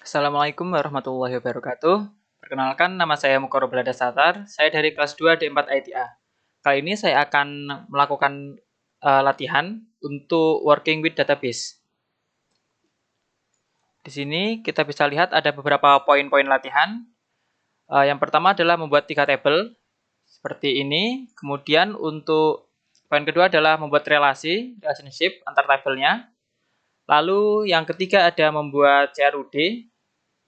Assalamualaikum warahmatullahi wabarakatuh. Perkenalkan, nama saya Mukoro Belada Satar. Saya dari kelas 2 D4 ITA. Kali ini saya akan melakukan latihan untuk working with database. Di sini kita bisa lihat ada beberapa poin-poin latihan. Yang pertama adalah membuat 3 tabel seperti ini. Kemudian untuk poin kedua adalah membuat relationship antar tabelnya. Lalu yang ketiga ada membuat CRUD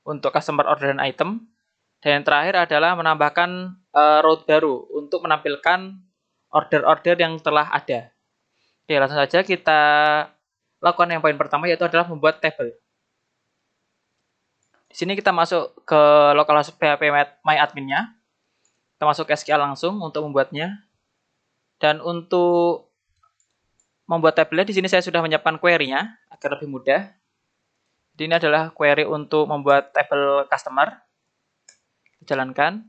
untuk customer order dan item. Dan yang terakhir adalah menambahkan row baru untuk menampilkan order-order yang telah ada. Oke, langsung saja kita lakukan yang poin pertama, yaitu adalah membuat table. Di sini kita masuk ke localhost PHP My admin-nya. Kita masuk ke SQL langsung untuk membuatnya. Dan untuk membuat tabelnya, di sini saya sudah menyiapkan query-nya agar lebih mudah. Jadi ini adalah query untuk membuat table customer. Kita jalankan.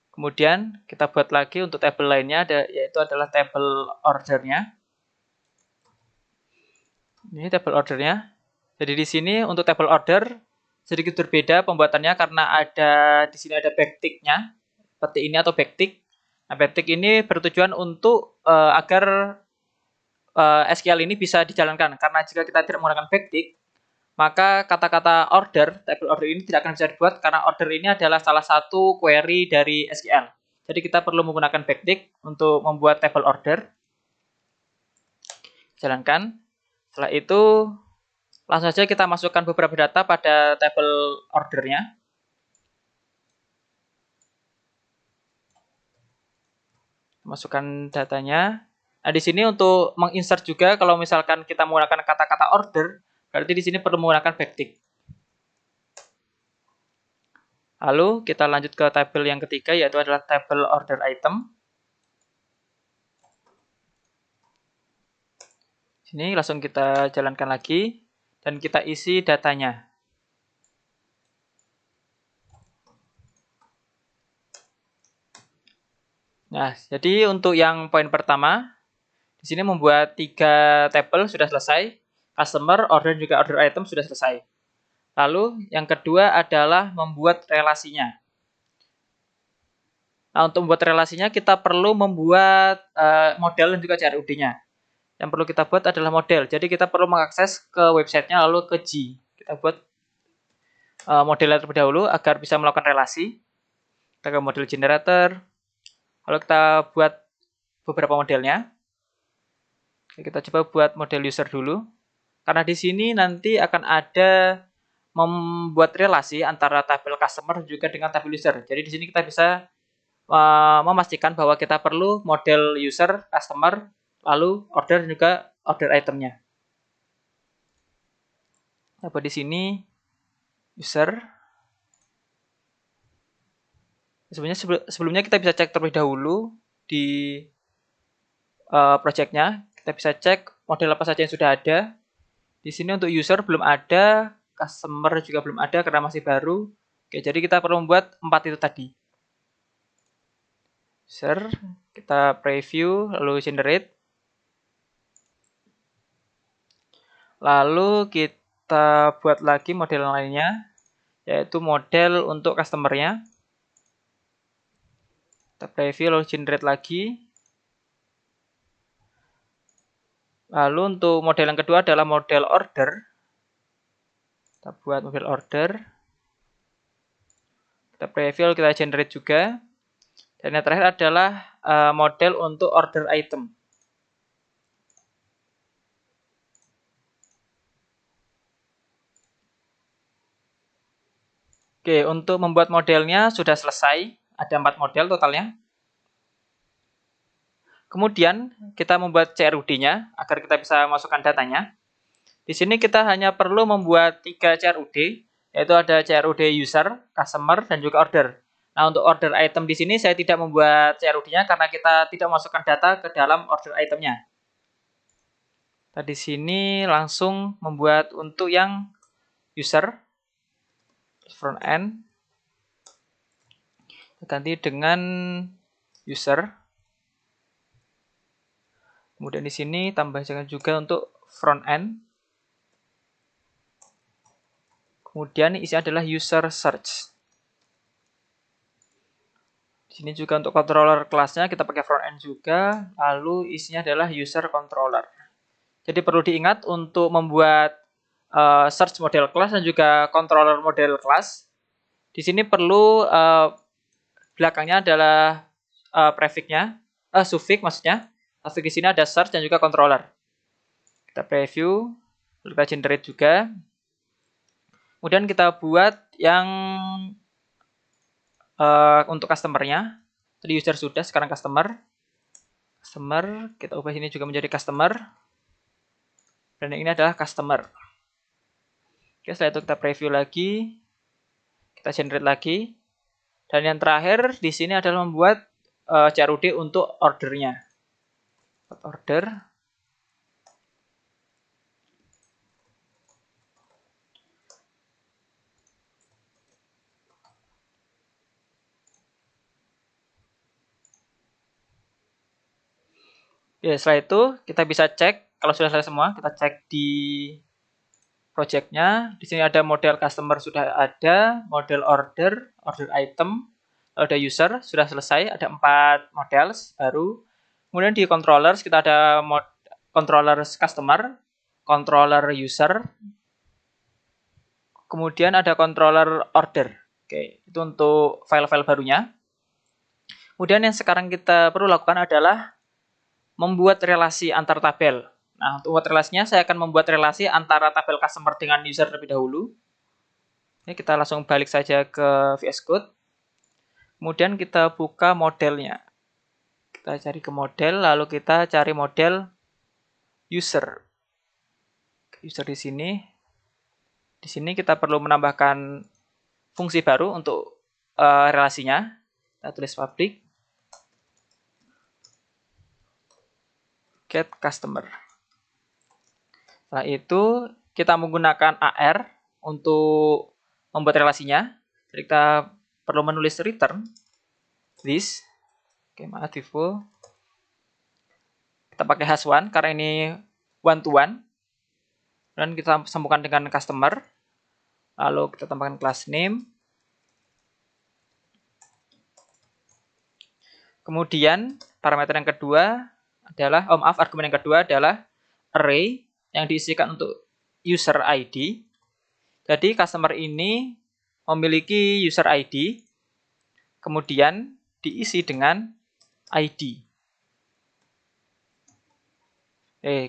Kemudian kita buat lagi untuk tabel lainnya, yaitu adalah tabel ordernya. Ini tabel ordernya. Jadi di sini untuk tabel order sedikit berbeda pembuatannya karena di sini ada backtick-nya, seperti ini atau backtick. Nah, backtick ini bertujuan untuk agar SQL ini bisa dijalankan. Karena jika kita tidak menggunakan backtick, maka kata-kata order, tabel order ini tidak akan bisa dibuat karena order ini adalah salah satu query dari SQL. Jadi kita perlu menggunakan backtick untuk membuat tabel order. Jalankan. Setelah itu langsung saja kita masukkan beberapa data pada tabel ordernya. Masukkan datanya. Nah, di sini untuk menginsert juga kalau misalkan kita menggunakan kata-kata order, berarti di sini perlu menggunakan backtick. Lalu kita lanjut ke tabel yang ketiga, yaitu adalah tabel order item. Sini langsung kita jalankan lagi dan kita isi datanya. Nah, jadi untuk yang poin pertama, di sini membuat 3 tabel sudah selesai. Customer, order, juga order item sudah selesai. Lalu yang kedua adalah membuat relasinya. Nah, untuk membuat relasinya kita perlu membuat model dan juga CRUD-nya. Yang perlu kita buat adalah model. Jadi kita perlu mengakses ke websitenya lalu ke G. Kita buat modelnya terlebih dahulu agar bisa melakukan relasi. Kita ke model generator. Lalu kita buat beberapa modelnya. Kita coba buat model user dulu. Karena di sini nanti akan ada membuat relasi antara tabel customer juga dengan tabel user. Jadi di sini kita bisa memastikan bahwa kita perlu model user, customer, lalu order dan juga order itemnya. Apa di sini user. Sebenarnya sebelumnya kita bisa cek terlebih dahulu di projectnya. Kita bisa cek model apa saja yang sudah ada. Di sini untuk user belum ada, customer juga belum ada karena masih baru. Oke, jadi kita perlu membuat 4 itu tadi. User, kita preview, lalu generate. Lalu kita buat lagi model lainnya, yaitu model untuk customer-nya. Kita preview, lalu generate lagi. Lalu untuk model yang kedua adalah model order. Kita buat model order. Kita preview, kita generate juga. Dan yang terakhir adalah model untuk order item. Oke, untuk membuat modelnya sudah selesai. Ada 4 model totalnya. Kemudian kita membuat CRUD-nya agar kita bisa masukkan datanya. Di sini kita hanya perlu membuat 3 CRUD, yaitu ada CRUD user, customer, dan juga order. Nah, untuk order item di sini saya tidak membuat CRUD-nya karena kita tidak memasukkan data ke dalam order itemnya. Nah, di sini langsung membuat untuk yang user, front end, ganti dengan user. Kemudian di sini tambahkan juga untuk front end. Kemudian isinya adalah user search. Di sini juga untuk controller kelasnya kita pakai front end juga, lalu isinya adalah user controller. Jadi perlu diingat untuk membuat search model class dan juga controller model class. Di sini perlu belakangnya adalah prefixnya, suffix maksudnya. Suffix di sini ada search dan juga controller. Kita preview, lalu kita generate juga. Kemudian kita buat yang untuk customer-nya. Tadi user sudah, sekarang customer. Customer, kita ubah ini juga menjadi customer. Dan yang ini adalah customer. Oke, setelah itu kita preview lagi. Kita generate lagi. Dan yang terakhir di sini adalah membuat CRUD untuk ordernya. Order. Ya, setelah itu kita bisa cek kalau sudah selesai semua, kita cek di projectnya. Di sini ada model customer sudah ada, model order, order item, ada user sudah selesai, ada 4 model baru. Kemudian di controllers kita ada controllers customer, controller user, kemudian ada controller order. Oke, itu untuk file-file barunya. Kemudian yang sekarang kita perlu lakukan adalah membuat relasi antar tabel. Nah, untuk membuat relasinya, saya akan membuat relasi antara tabel customer dengan user terlebih dahulu. Ini kita langsung balik saja ke VS Code. Kemudian kita buka modelnya. Kita cari ke model, lalu kita cari model user. User di sini. Di sini kita perlu menambahkan fungsi baru untuk relasinya. Kita tulis public get customer. Setelah itu kita menggunakan AR untuk membuat relasinya. Jadi kita perlu menulis return this. Oke, maaf default. Kita pakai hash1 karena ini one to one. Dan kita sambungkan dengan customer. Lalu kita tambahkan class name. Kemudian parameter yang kedua adalah, argumen yang kedua adalah array yang diisikan untuk user ID. Jadi customer ini memiliki user ID, kemudian diisi dengan ID.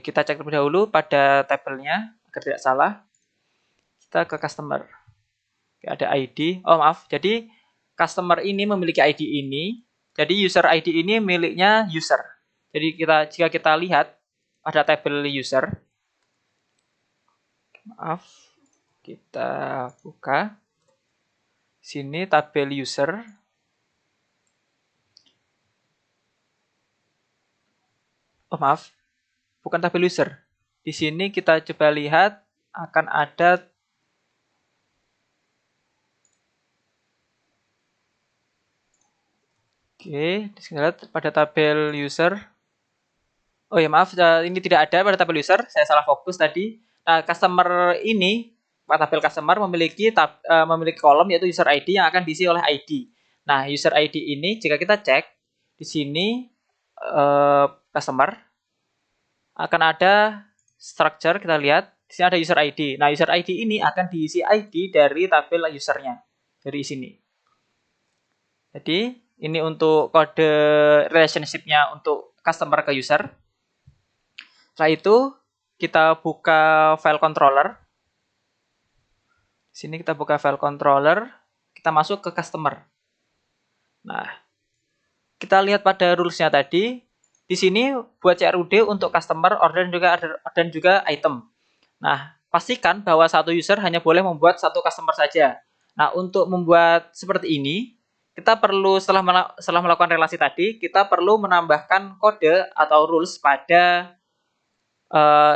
Kita cek terlebih dahulu pada tabelnya agar tidak salah. Kita ke customer. Ada ID. Jadi customer ini memiliki ID ini. Jadi user ID ini miliknya user. Jadi jika kita lihat pada tabel user, kita buka sini tabel user. Bukan tabel user. Di sini kita coba lihat akan ada di sini lihat pada tabel user. Ini tidak ada pada tabel user. Saya salah fokus tadi. Nah, customer ini, tabel customer memiliki kolom yaitu user ID yang akan diisi oleh ID. Nah, user ID ini jika kita cek di sini customer akan ada structure, kita lihat di sini ada user ID. Nah, user ID ini akan diisi ID dari tabel usernya dari sini. Jadi ini untuk kode relationship-nya untuk customer ke user. Setelah itu kita buka file controller. Di sini kita buka file controller, kita masuk ke customer. Nah, kita lihat pada rules-nya tadi. Di sini buat CRUD untuk customer, order dan juga item. Nah, pastikan bahwa satu user hanya boleh membuat satu customer saja. Nah, untuk membuat seperti ini, kita perlu setelah melakukan relasi tadi, kita perlu menambahkan kode atau rules pada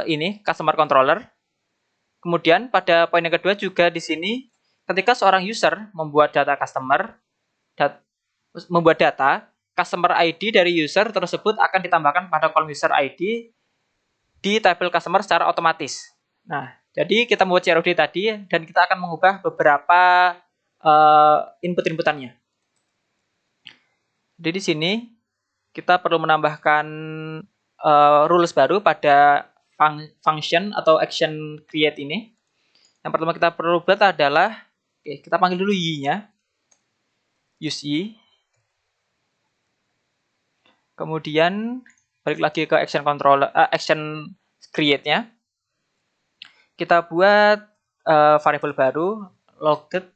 ini customer controller. Kemudian pada poin yang kedua juga di sini, ketika seorang user membuat data customer, membuat data customer ID dari user tersebut akan ditambahkan pada kolom user ID di tabel customer secara otomatis. Nah, Jadi kita membuat CRUD tadi dan kita akan mengubah beberapa input-inputannya. Jadi di sini kita perlu menambahkan rules baru pada function atau action create ini. Yang pertama kita perlu buat adalah, kita panggil dulu y-nya, use y. Kemudian balik lagi ke action controller, action create-nya. Kita buat variabel baru logged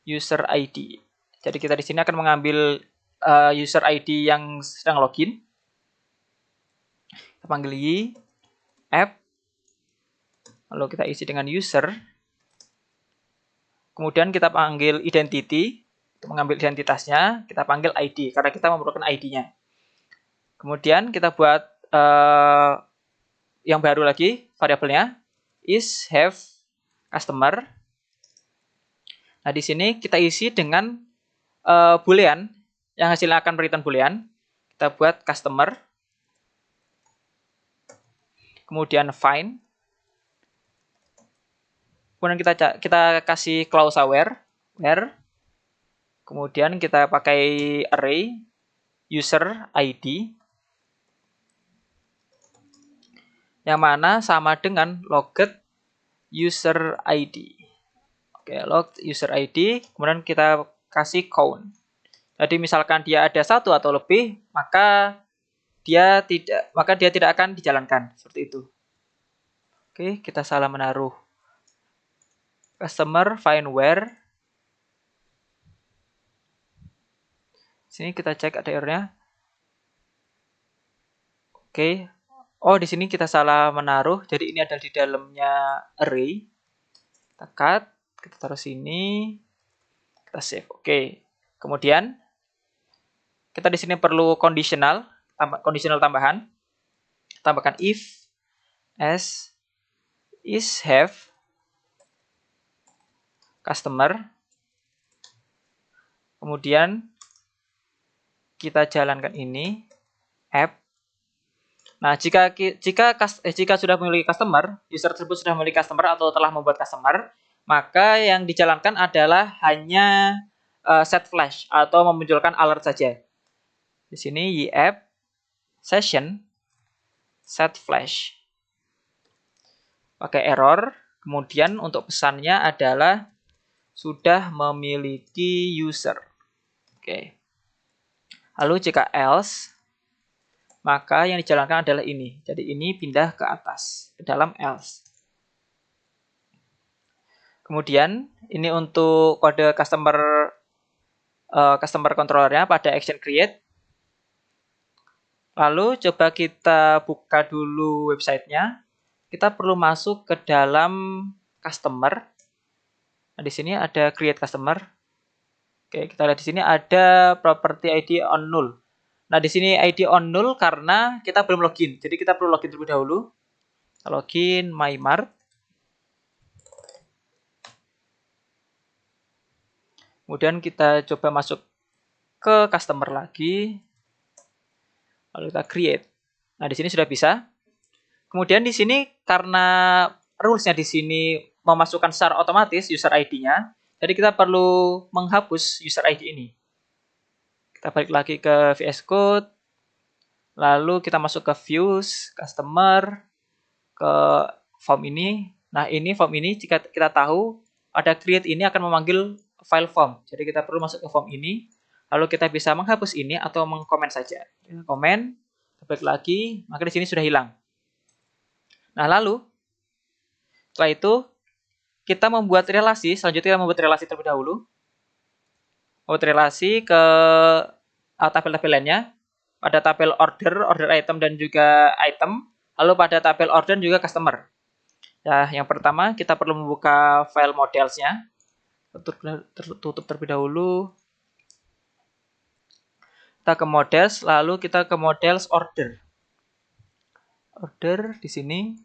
user ID. Jadi kita di sini akan mengambil user ID yang sedang login. Kita panggil y app, lalu kita isi dengan user. Kemudian kita panggil identity, untuk mengambil identitasnya kita panggil ID karena kita memerlukan ID-nya. Kemudian kita buat yang baru lagi variabelnya is have customer. Nah di sini kita isi dengan boolean yang hasilnya akan return boolean. Kita buat customer. Kemudian find. Kemudian kita kasih clause where. Kemudian kita pakai array user ID yang mana sama dengan logged user ID. Oke, logged user ID, kemudian kita kasih count. Jadi misalkan dia ada 1 atau lebih, maka dia tidak akan dijalankan seperti itu. Oke, kita salah menaruh customer find where. Sini kita cek ada error-nya. Oke. Oh, di sini kita salah menaruh. Jadi ini adalah di dalamnya array. Kita cut, kita taruh sini. Kita save. Oke. Kemudian kita di sini perlu conditional tambahan. Tambahkan if as is have customer. Kemudian kita jalankan ini app. Nah, jika sudah memiliki customer, user tersebut sudah memiliki customer atau telah membuat customer, maka yang dijalankan adalah hanya set flash atau memunculkan alert saja. Di sini y-app session set flash. Pakai error. Kemudian untuk pesannya adalah sudah memiliki user. Oke. Lalu jika else, maka yang dijalankan adalah ini. Jadi ini pindah ke atas, ke dalam else. Kemudian ini untuk kode customer controllernya pada action create. Lalu coba kita buka dulu websitenya. Kita perlu masuk ke dalam customer. Nah, di sini ada create customer. Oke, kita lihat di sini ada property ID on null. Nah, di sini ID on null karena kita belum login. Jadi kita perlu login terlebih dahulu. Login MyMart. Kemudian kita coba masuk ke customer lagi. Lalu kita create. Nah, di sini sudah bisa. Kemudian di sini karena rules-nya di sini memasukkan secara otomatis user ID-nya, jadi kita perlu menghapus user ID ini. Kita balik lagi ke VS Code, lalu kita masuk ke views, customer, ke form ini. Nah, ini form ini jika kita tahu ada create ini akan memanggil file form. Jadi kita perlu masuk ke form ini, lalu kita bisa menghapus ini atau mengkomen saja. Komen, balik lagi, maka di sini sudah hilang. Nah, lalu setelah itu kita membuat relasi. Selanjutnya kita membuat relasi terlebih dahulu. Membuat relasi ke tabel-tabel lainnya. Pada tabel order item dan juga item. Lalu pada tabel order juga customer. Nah, yang pertama kita perlu membuka file modelsnya. Tutup terlebih dahulu. Kita ke models, lalu kita ke models order. Order di sini.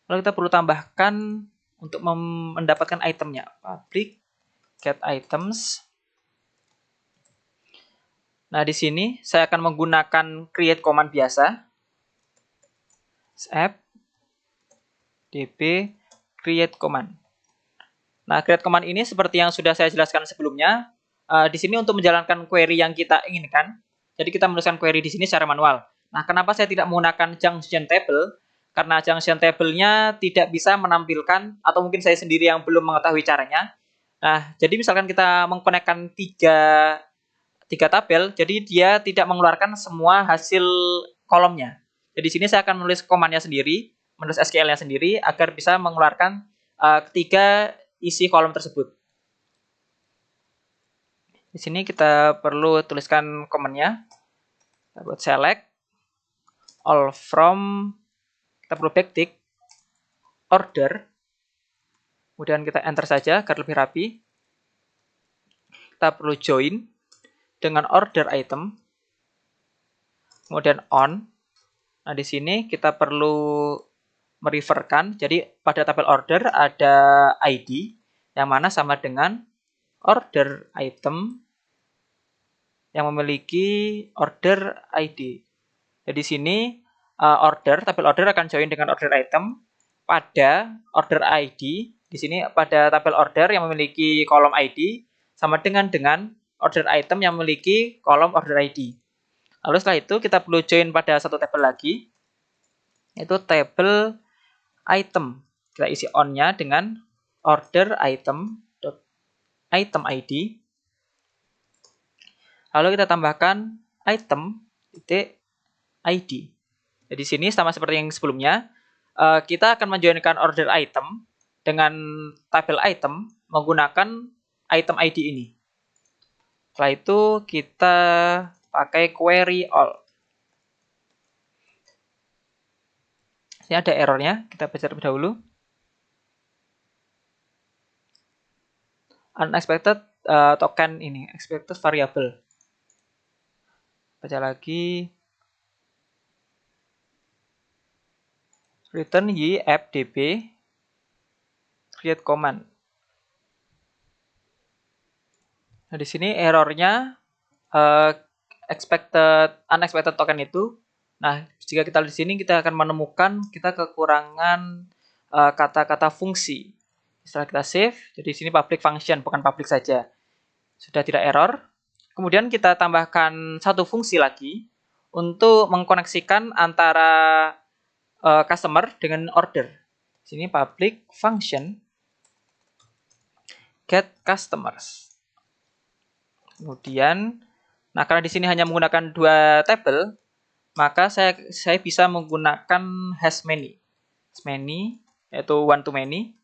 Lalu kita perlu tambahkan untuk mendapatkan itemnya. Public get items. Nah, di sini saya akan menggunakan create command biasa. App. db create command. Nah, create command ini seperti yang sudah saya jelaskan sebelumnya, di sini untuk menjalankan query yang kita inginkan. Jadi kita menuliskan query di sini secara manual. Nah, kenapa saya tidak menggunakan junction table? Karena junction table-nya tidak bisa menampilkan, atau mungkin saya sendiri yang belum mengetahui caranya. Nah, jadi misalkan kita mengkonekkan tiga tabel, jadi dia tidak mengeluarkan semua hasil kolomnya. Jadi di sini saya akan menulis command-nya sendiri, menulis SQL-nya sendiri, agar bisa mengeluarkan ketiga isi kolom tersebut. Di sini kita perlu tuliskan command-nya. Kita buat select all from, kita perlu backtick order, kemudian kita enter saja agar lebih rapi. Kita perlu join dengan order item, kemudian on. Nah, di sini kita perlu mereferkan, jadi pada tabel order ada ID yang mana sama dengan order item yang memiliki order ID. Jadi di sini tabel order akan join dengan order item pada order ID. Di sini pada tabel order yang memiliki kolom ID sama dengan order item yang memiliki kolom order ID. Lalu setelah itu kita perlu join pada satu tabel lagi, yaitu tabel item. Kita isi on-nya dengan order item ID. Lalu kita tambahkan item ID. Jadi di sini sama seperti yang sebelumnya, kita akan menjoinkan order item dengan tabel item menggunakan item ID ini. Setelah itu kita pakai query all. Ini ada errornya, kita baca terlebih dahulu. Unexpected token ini, expected variable. Baca lagi. Return y_app_db create command. Nah, di sini errornya unexpected token itu. Nah, jika kita di sini kita akan menemukan kita kekurangan kata-kata fungsi. Setelah kita save, jadi di sini public function bukan public saja. Sudah tidak error. Kemudian kita tambahkan satu fungsi lagi untuk mengkoneksikan antara customer dengan order. Di sini public function get customers. Kemudian, nah karena di sini hanya menggunakan dua tabel, maka saya bisa menggunakan has many. Has many yaitu one to many.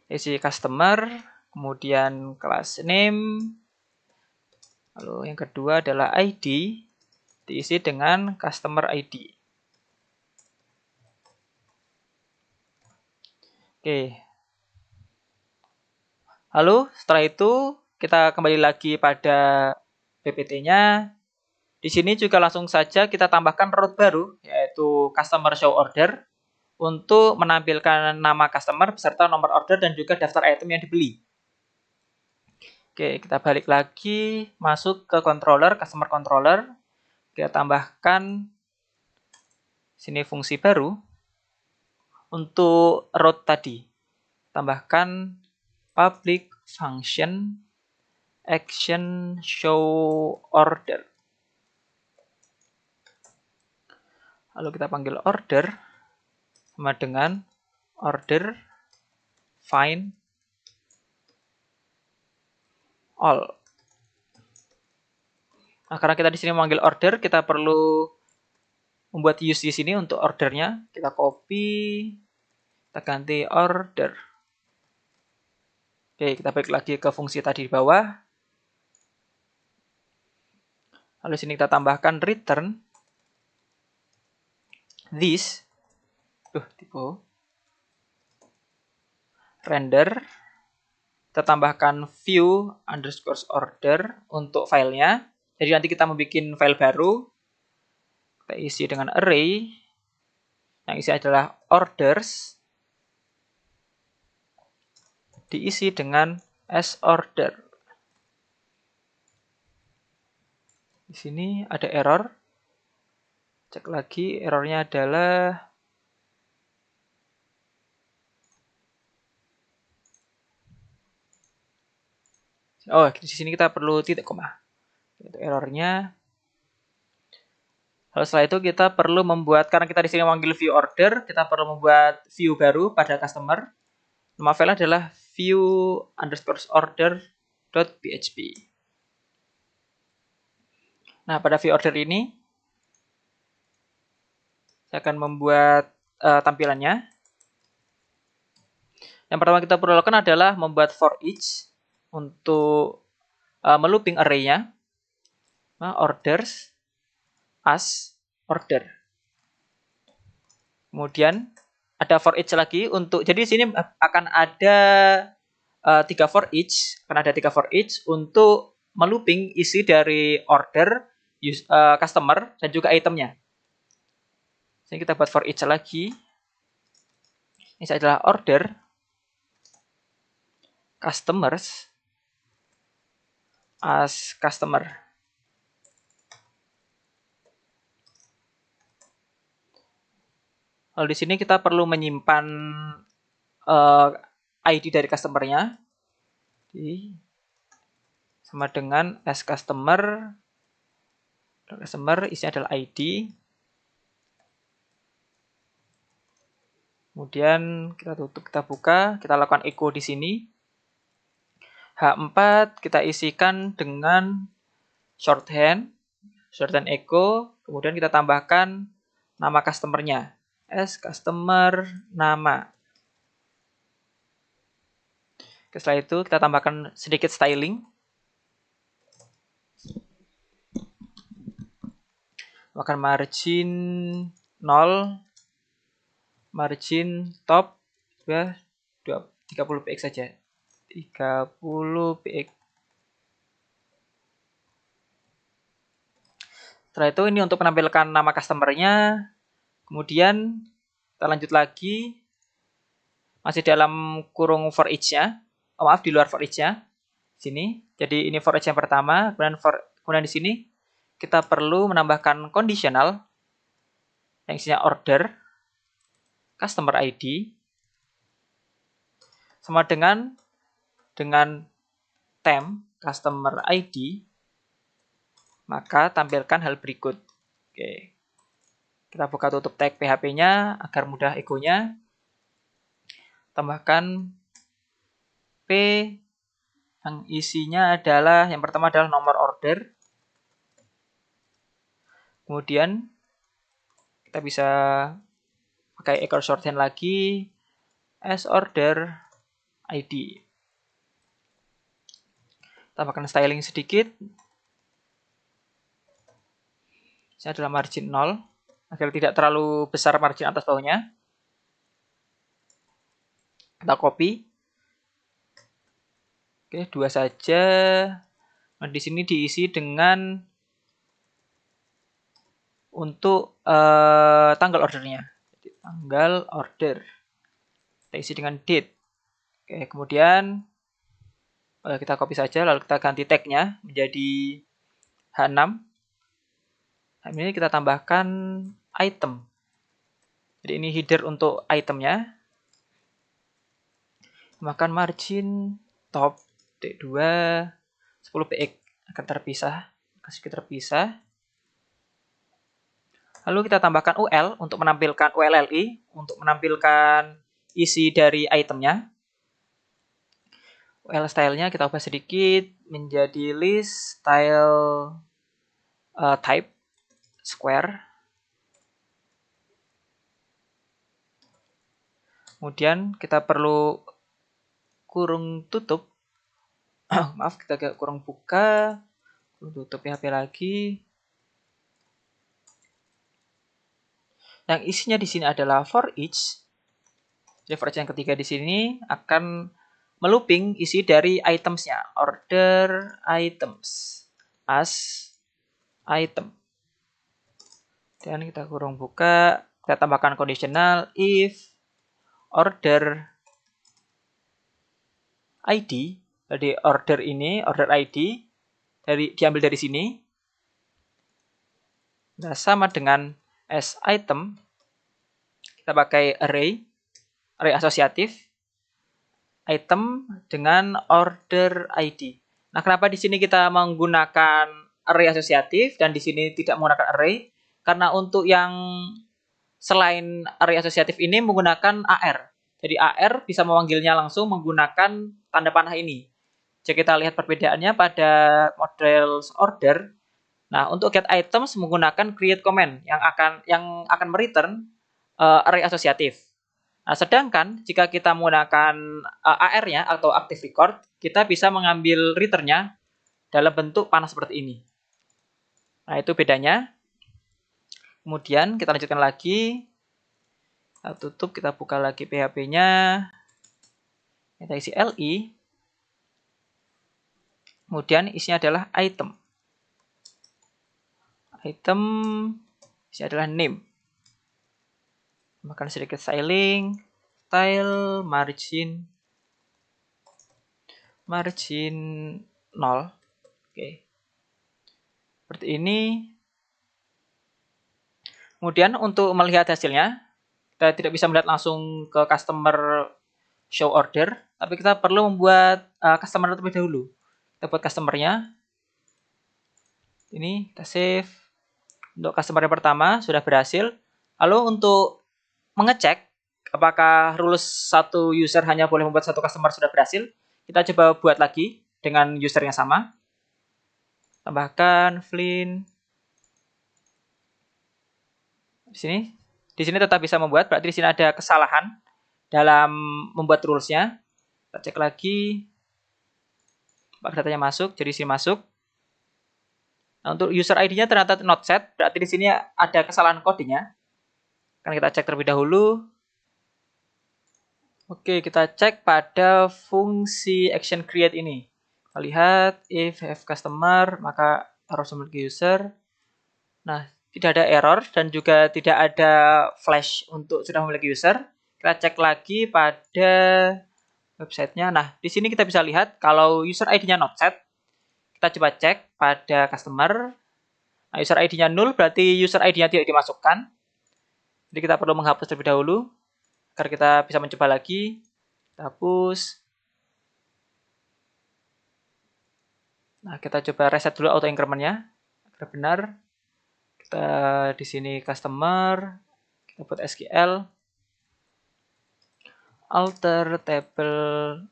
Isi customer, kemudian class name, lalu yang kedua adalah ID, diisi dengan customer ID. Oke. Lalu setelah itu kita kembali lagi pada PPT-nya. Di sini juga langsung saja kita tambahkan route baru, yaitu customer show order, untuk menampilkan nama customer beserta nomor order dan juga daftar item yang dibeli. Oke, kita balik lagi, masuk ke controller, customer controller. Kita tambahkan sini fungsi baru untuk route tadi. Tambahkan public function action show order. Lalu kita panggil order sama dengan order find all. Nah, karena kita di sini memanggil order, kita perlu membuat use di sini untuk ordernya. Kita copy, kita ganti order. Oke, kita balik lagi ke fungsi tadi di bawah. Lalu sini kita tambahkan return this. Tipe render. Kita tambahkan view underscore order untuk filenya. Jadi nanti kita membuat file baru. Kita isi dengan array. Yang isi adalah orders. Diisi dengan as order. Di sini ada error. Cek lagi, errornya adalah di sini kita perlu titik koma. Itu errornya. Lalu setelah itu kita perlu membuat, karena kita di sini memanggil view order, kita perlu membuat view baru pada customer. Nama file adalah view_order.php. Nah, pada view order ini saya akan membuat tampilannya. Yang pertama kita perlu lakukan adalah membuat for each untuk melooping array-nya. Nah, orders as order. Kemudian ada for each lagi untuk, jadi di sini akan ada 3 for each, untuk melooping isi dari order, customer, dan juga itemnya. Jadi kita buat for each lagi. Ini adalah order, customers, as customer. Lalu di sini kita perlu menyimpan ID dari customer-nya. Sama dengan as customer, isinya adalah ID. Kemudian kita tutup, kita buka, kita lakukan echo di sini. H4 kita isikan dengan shorthand echo, kemudian kita tambahkan nama customer-nya. As customer nama. Setelah itu kita tambahkan sedikit styling. Tambahkan margin 0, margin top ya 30 px saja. 30 px. Setelah itu ini untuk menampilkan nama customer-nya. Kemudian kita lanjut lagi. Masih dalam kurung for each-nya. Maaf, di luar for each-nya. Sini. Jadi ini for each yang pertama, kemudian di sini kita perlu menambahkan conditional yang isinya order, customer ID, sama dengan temp customer ID, maka tampilkan hal berikut. Oke. Kita buka tutup tag PHP-nya agar mudah echo-nya. Tambahkan P yang isinya adalah, yang pertama adalah nomor order. Kemudian kita bisa pakai echo shorthand lagi, as order ID. Tambahkan styling sedikit. Ini adalah margin 0 agar tidak terlalu besar margin atas bawahnya. Kita copy. Oke, 2 saja. Nah, di sini diisi dengan untuk tanggal ordernya. Jadi, tanggal order. Kita isi dengan date. Oke, kemudian kita copy saja, lalu kita ganti tag-nya menjadi H6. Ini kita tambahkan item. Jadi ini header untuk itemnya. Tambahkan margin top T2 10 px akan terpisah, sedikit terpisah. Lalu kita tambahkan UL untuk menampilkan ULLI untuk menampilkan isi dari itemnya. UL style-nya kita ubah sedikit menjadi list style type square. Kemudian kita perlu kurung tutup. Maaf, kita kurung buka, kurung tutup PHP lagi. Yang isinya di sini adalah for each. Jadi for each yang ketiga di sini akan melooping isi dari items-nya. Order items as item. Dan kita kurung buka, kita tambahkan conditional if order ID. Jadi order ini, order ID diambil dari sini. Nah, sama dengan as item, kita pakai array asosiatif, item dengan order ID. Nah, kenapa di sini kita menggunakan array asosiatif dan di sini tidak menggunakan array? Karena untuk yang selain array asosiatif ini menggunakan AR. Jadi AR bisa memanggilnya langsung menggunakan tanda panah ini. Jadi kita lihat perbedaannya pada model order. Nah, untuk get items menggunakan create command yang akan mereturn array asosiatif. Nah, sedangkan jika kita menggunakan AR-nya atau active record, kita bisa mengambil return-nya dalam bentuk panah seperti ini. Nah, itu bedanya. Kemudian kita lanjutkan lagi. Kita tutup, kita buka lagi PHP-nya. Kita isi LI. Kemudian isinya adalah item. Item isinya adalah name. Makan sedikit styling, style, margin 0. Oke. Seperti ini. Kemudian untuk melihat hasilnya, kita tidak bisa melihat langsung ke customer show order, tapi kita perlu membuat customer terlebih dahulu. Kita buat customer-nya. Ini kita save. Untuk customer yang pertama sudah berhasil. Lalu untuk mengecek apakah rules satu user hanya boleh membuat satu customer sudah berhasil, kita coba buat lagi dengan user yang sama. Tambahkan Flynn. Di sini tetap bisa membuat, berarti di sini ada kesalahan dalam membuat rules-nya. Kita cek lagi. Apakah datanya masuk? Jadi sini masuk. Nah, untuk user ID-nya ternyata not set, berarti di sini ada kesalahan kodenya. Akan kita cek terlebih dahulu. Oke, kita cek pada fungsi action create ini. Kita lihat if have customer, maka harus memiliki user. Nah, tidak ada error dan juga tidak ada flash untuk sudah memiliki user. Kita cek lagi pada websitenya. Nah, di sini kita bisa lihat kalau user ID-nya not set. Kita coba cek pada customer. Nah, user ID-nya 0 berarti user ID-nya tidak dimasukkan. Jadi kita perlu menghapus terlebih dahulu agar kita bisa mencoba lagi. Kita hapus. Nah, kita coba reset dulu auto increment-nya agar benar. Kita di sini customer, kita buat SQL alter table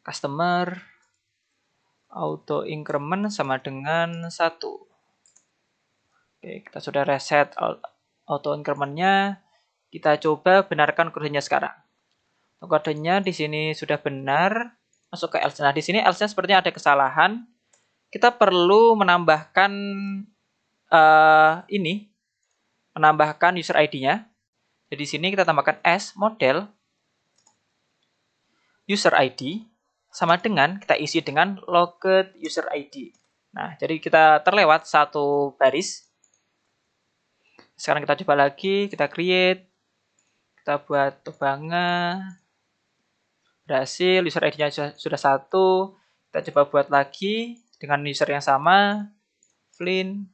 customer auto increment sama dengan 1. Oke, kita sudah reset auto increment-nya. Kita coba benarkan kodenya sekarang. Kodenya di sini sudah benar, masuk ke else. Nah, di sini else-nya sepertinya ada kesalahan. Kita perlu menambahkan menambahkan user ID-nya. Jadi di sini kita tambahkan as model user ID sama dengan kita isi dengan logged user ID. Nah, jadi kita terlewat satu baris. Sekarang kita coba lagi, kita create, kita buat Tobanga, berhasil, user ID-nya sudah 1. Kita coba buat lagi dengan user yang sama, Flynn.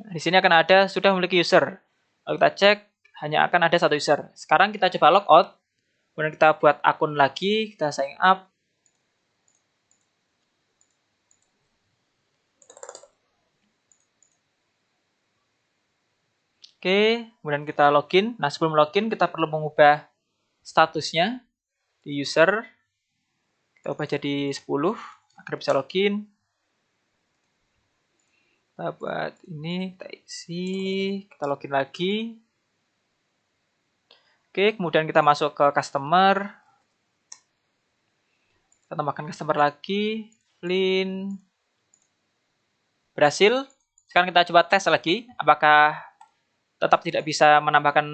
Nah, di sini akan ada sudah memiliki user. Lalu kita cek, hanya akan ada 1 user. Sekarang kita coba logout. Kemudian kita buat akun lagi, kita sign up. Oke, kemudian kita login. Nah, sebelum login kita perlu mengubah statusnya di user. Kita ubah jadi 10 agar bisa login. Kita buat ini, kita isi, kita login lagi. Oke, kemudian kita masuk ke customer. Kita tambahkan customer lagi, Flynn. Berhasil. Sekarang kita coba tes lagi, apakah tetap tidak bisa menambahkan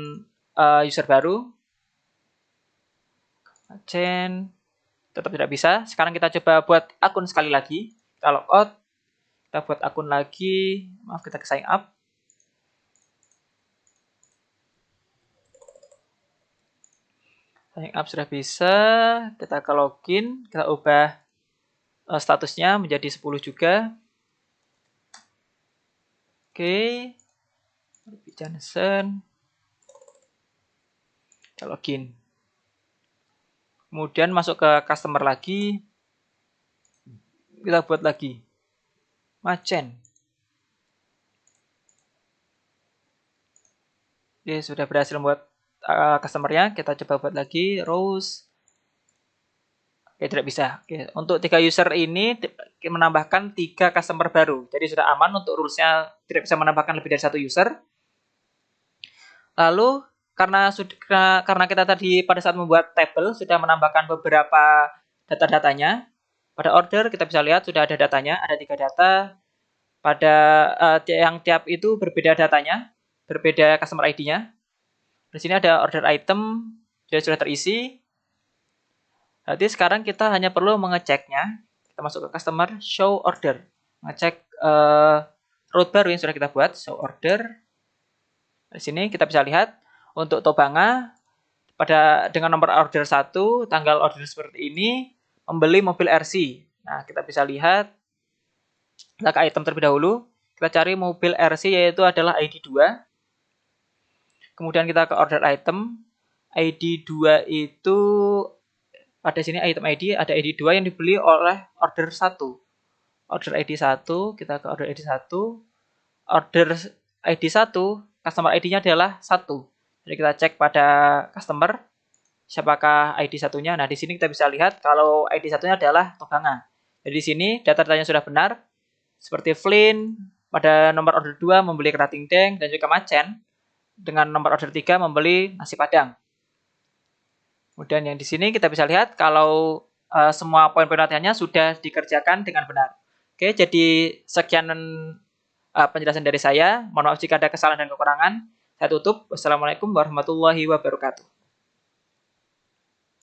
user baru. Chain, tetap tidak bisa. Sekarang kita coba buat akun sekali lagi. Kita logout. Kita buat akun lagi. Maaf, kita ke sign up. Sign up sudah bisa. Kita ke login. Kita ubah statusnya menjadi 10 juga. Oke. Johnson. Kita login. Kemudian masuk ke customer lagi. Kita buat lagi. Machen. Oke, sudah berhasil membuat customernya. Kita coba buat lagi. Rose. Oke, tidak bisa. Oke, untuk 3 user ini menambahkan 3 customer baru. Jadi sudah aman untuk rules-nya tidak bisa menambahkan lebih dari 1 user. Lalu karena kita tadi pada saat membuat table sudah menambahkan beberapa data-datanya. Pada order kita bisa lihat sudah ada datanya, ada 3 data. Pada yang tiap itu berbeda datanya, berbeda customer ID-nya. Di sini ada order item, sudah terisi. Berarti sekarang kita hanya perlu mengeceknya. Kita masuk ke customer, show order. Ngecek route baru yang sudah kita buat, show order. Di sini kita bisa lihat untuk Tobanga dengan nomor order 1, tanggal order seperti ini, membeli mobil RC. Nah, kita bisa lihat kita ke item terlebih dahulu. Kita cari mobil RC yaitu adalah ID 2. Kemudian kita ke order item. ID 2 itu pada sini item ID ada ID 2 yang dibeli oleh order 1. Order ID 1, kita ke order ID 1. Order ID 1 customer ID-nya adalah 1. Jadi kita cek pada customer siapakah ID satunya. Nah, di sini kita bisa lihat kalau ID satunya adalah Tobanga. Jadi di sini data-datanya sudah benar. Seperti Flynn pada nomor order 2 membeli kerating deng dan juga Machen dengan nomor order 3 membeli nasi padang. Kemudian yang di sini kita bisa lihat kalau semua poin-poin latihannya sudah dikerjakan dengan benar. Oke, jadi sekian penjelasan dari saya. Mohon maaf jika ada kesalahan dan kekurangan. Saya tutup. Wassalamualaikum warahmatullahi wabarakatuh.